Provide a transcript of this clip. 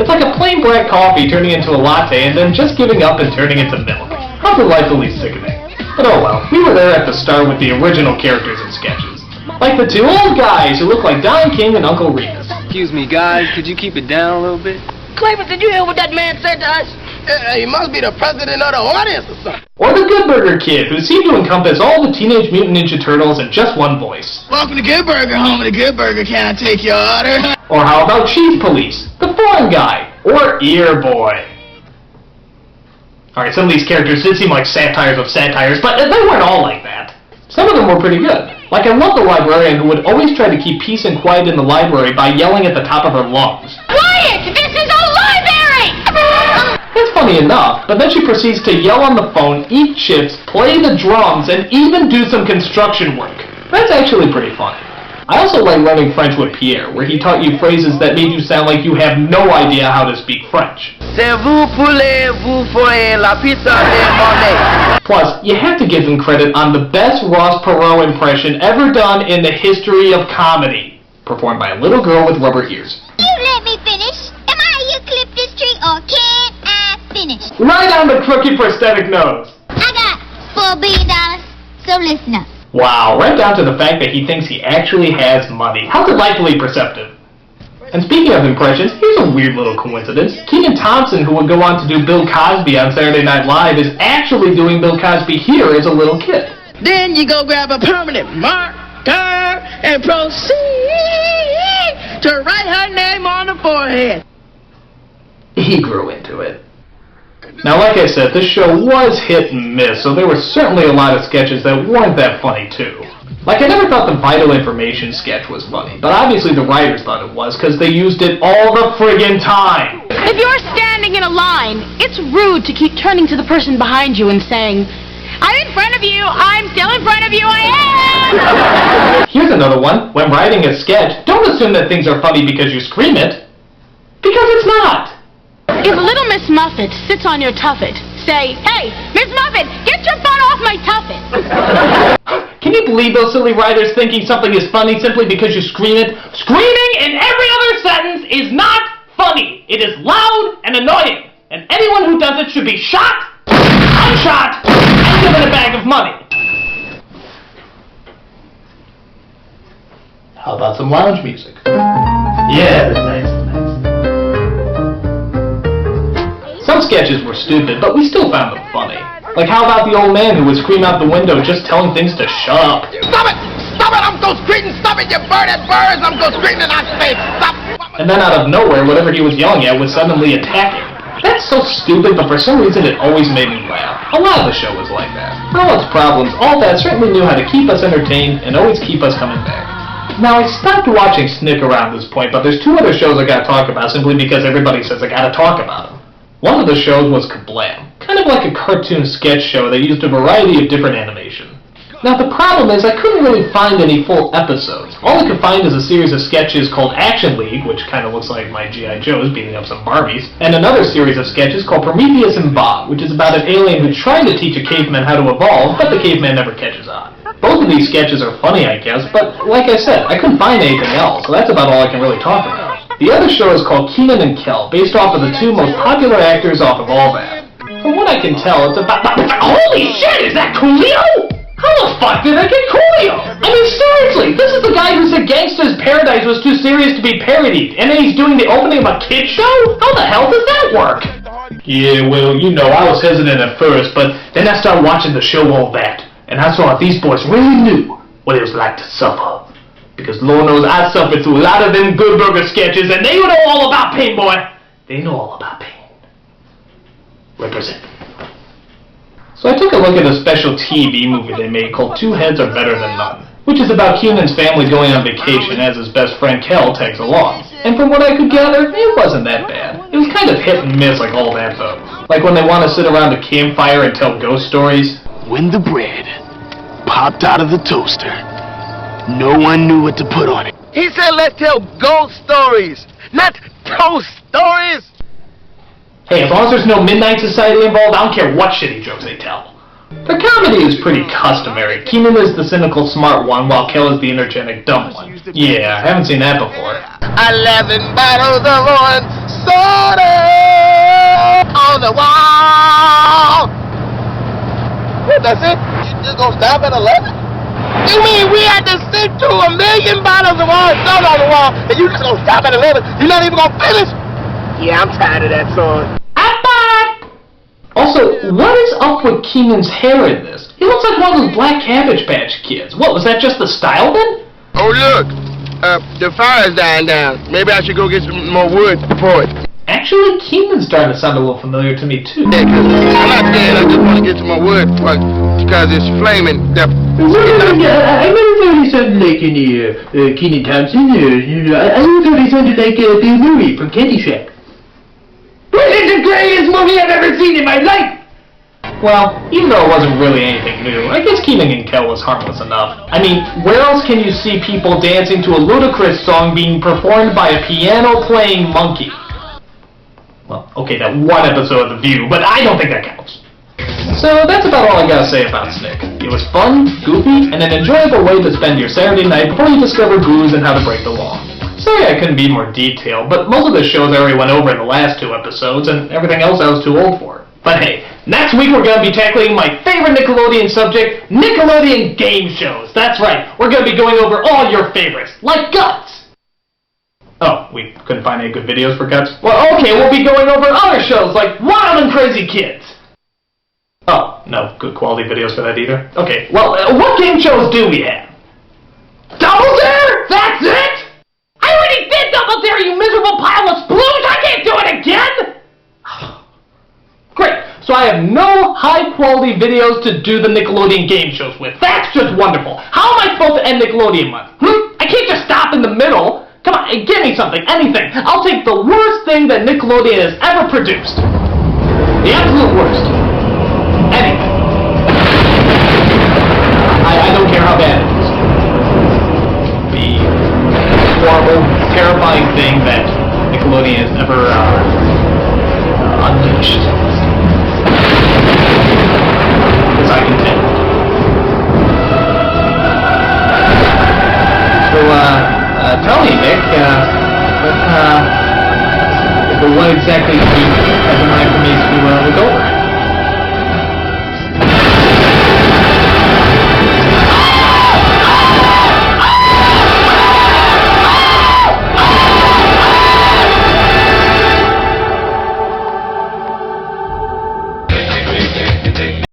It's like a plain black coffee turning into a latte and then just giving up and turning into milk. How delightfully sickening. But oh well, we were there at the start with the original characters and sketches. Like the two old guys who look like Don King and Uncle Remus. Excuse me, guys, could you keep it down a little bit? Cleveland, did you hear what that man said to us? He must be the president of the audience or something. Or the Good Burger Kid, who seemed to encompass all the Teenage Mutant Ninja Turtles in just one voice. Welcome to Good Burger, home of the Good Burger. Can I take your order? Or how about Cheese Police, the foreign guy, or Ear Boy. Alright, some of these characters did seem like satires of satires, but they weren't all like that. Some of them were pretty good. Like, I love the librarian who would always try to keep peace and quiet in the library by yelling at the top of her lungs. Quiet! This is a library! That's funny enough, but then she proceeds to yell on the phone, eat chips, play the drums, and even do some construction work. That's actually pretty funny. I also like learning French with Pierre, where he taught you phrases that made you sound like you have no idea how to speak French. C'est vous poulet, vous foyez la pizza de monnaie. Plus, you have to give him credit on the best Ross Perot impression ever done in the history of comedy, performed by a little girl with rubber ears. You let me finish. Am I eucalyptus tree or can I finish? Right on the crooked prosthetic nose. I got $4 billion, so listen up. Wow, right down to the fact that he thinks he actually has money. How delightfully perceptive. And speaking of impressions, here's a weird little coincidence. Kenan Thompson, who would go on to do Bill Cosby on Saturday Night Live, is actually doing Bill Cosby here as a little kid. Then you go grab a permanent marker and proceed to write her name on the forehead. He grew into it. Now, like I said, this show was hit and miss, so there were certainly a lot of sketches that weren't that funny, too. Like, I never thought the Vital Information sketch was funny, but obviously the writers thought it was, because they used it all the friggin' time. If you're standing in a line, it's rude to keep turning to the person behind you and saying, I'm in front of you, I'm still in front of you, I am! Here's another one. When writing a sketch, don't assume that things are funny because you scream it, because it's not. If little Miss Muffet sits on your tuffet, say, hey, Miss Muffet, get your butt off my tuffet! Can you believe those silly writers thinking something is funny simply because you scream it? Screaming in every other sentence is not funny. It is loud and annoying. And anyone who does it should be shot, unshot, and given a bag of money. How about some lounge music? Yeah, that's nice. Some sketches were stupid, but we still found them funny. Like how about the old man who would scream out the window just telling things to shut up? Stop it! Stop it! I'm so screaming! Stop it, you birded birds! I'm so screaming! I say stop! And then out of nowhere, whatever he was yelling at would suddenly attack him. That's so stupid, but for some reason it always made me laugh. A lot of the show was like that. For all its problems, all that certainly knew how to keep us entertained and always keep us coming back. Now, I stopped watching Snick around this point, but there's two other shows I gotta talk about simply because everybody says I gotta talk about them. One of the shows was Kablam, kind of like a cartoon sketch show that used a variety of different animation. Now the problem is I couldn't really find any full episodes. All I could find is a series of sketches called Action League, which kind of looks like my G.I. Joes beating up some Barbies, and another series of sketches called Prometheus and Bob, which is about an alien who's trying to teach a caveman how to evolve, but the caveman never catches on. Both of these sketches are funny, I guess, but like I said, I couldn't find anything else, so that's about all I can really talk about. The other show is called Kenan and Kel, based off of the two most popular actors off of All That. From what I can tell, it's about... Holy shit, is that Coolio? How the fuck did I get Coolio? I mean, seriously, this is the guy who said Gangsta's Paradise was too serious to be parodied, and then he's doing the opening of a kid show? How the hell does that work? Yeah, well, you know, I was hesitant at first, but then I started watching the show All That, and I saw these boys really knew what it was like to suffer. Because Lord knows I suffered through a lot of them Good Burger sketches, and they know all about pain, boy. They know all about pain. Represent. So I took a look at a special TV movie they made called Two Heads Are Better Than None, which is about Kenan's family going on vacation as his best friend Kel tags along. And from what I could gather, it wasn't that bad. It was kind of hit and miss like All That though. Like when they want to sit around a campfire and tell ghost stories. When the bread popped out of the toaster, no one knew what to put on it. He said let's tell ghost stories, not toast stories. Hey, as long as there's no Midnight Society involved, I don't care what shitty jokes they tell. Their comedy is pretty customary. Kenan is the cynical smart one, while Kel is the energetic dumb one. Yeah, I haven't seen that before. 11 bottles of orange sorted on the wall. What, that's it? You just gonna stop at 11? You mean we had to sit through 1 million bottles of hard soda on the wall, and you just gonna stop at 11? You're not even gonna finish? Yeah, I'm tired of that song. Also, what is up with Keenan's hair in this? He looks like one of those Black Cabbage Patch Kids. What, was that just the style then? Oh, look. The fire's dying down. Maybe I should go get some more wood for it. Actually, Keenan's starting to sound a little familiar to me, too. Yeah, 'cause I'm not dead. I just want to get some more wood for it because it's flaming. I never thought he sounded like any Keenan Thompson. I never thought he sounded like Bill Murray from Candy Shack. It's the greatest movie I've ever seen in my life! Well, even though it wasn't really anything new, I guess Keenan and Kel was harmless enough. I mean, where else can you see people dancing to a ludicrous song being performed by a piano-playing monkey? Well, okay, that one episode of The View, but I don't think that counts. So that's about all I gotta say about Snick. It was fun, goofy, and an enjoyable way to spend your Saturday night before you discover booze and how to break the law. Sorry I couldn't be more detailed, but most of the shows I already went over in the last 2 episodes, and everything else I was too old for. But hey, next week we're going to be tackling my favorite Nickelodeon subject, Nickelodeon game shows. That's right, we're going to be going over all your favorites, like Guts. Oh, we couldn't find any good videos for Guts? Well, okay, we'll be going over other shows like Wild and Crazy Kids. Oh, no good quality videos for that either? Okay, well, what game shows do we have? Double Dare? That's it? I already did Double Dare, you miserable pile of sploons! I can't do it again! Great, so I have no high-quality videos to do the Nickelodeon game shows with. That's just wonderful. How am I supposed to end Nickelodeon month? I can't just stop in the middle. Come on, give me something, anything. I'll take the worst thing that Nickelodeon has ever produced. The absolute worst. Anything. I don't care how bad it is. The horrible, terrifying thing that Nickelodeon has ever unleashed. As I contend. So, tell me, Nick, what exactly do you have in mind for me to look over?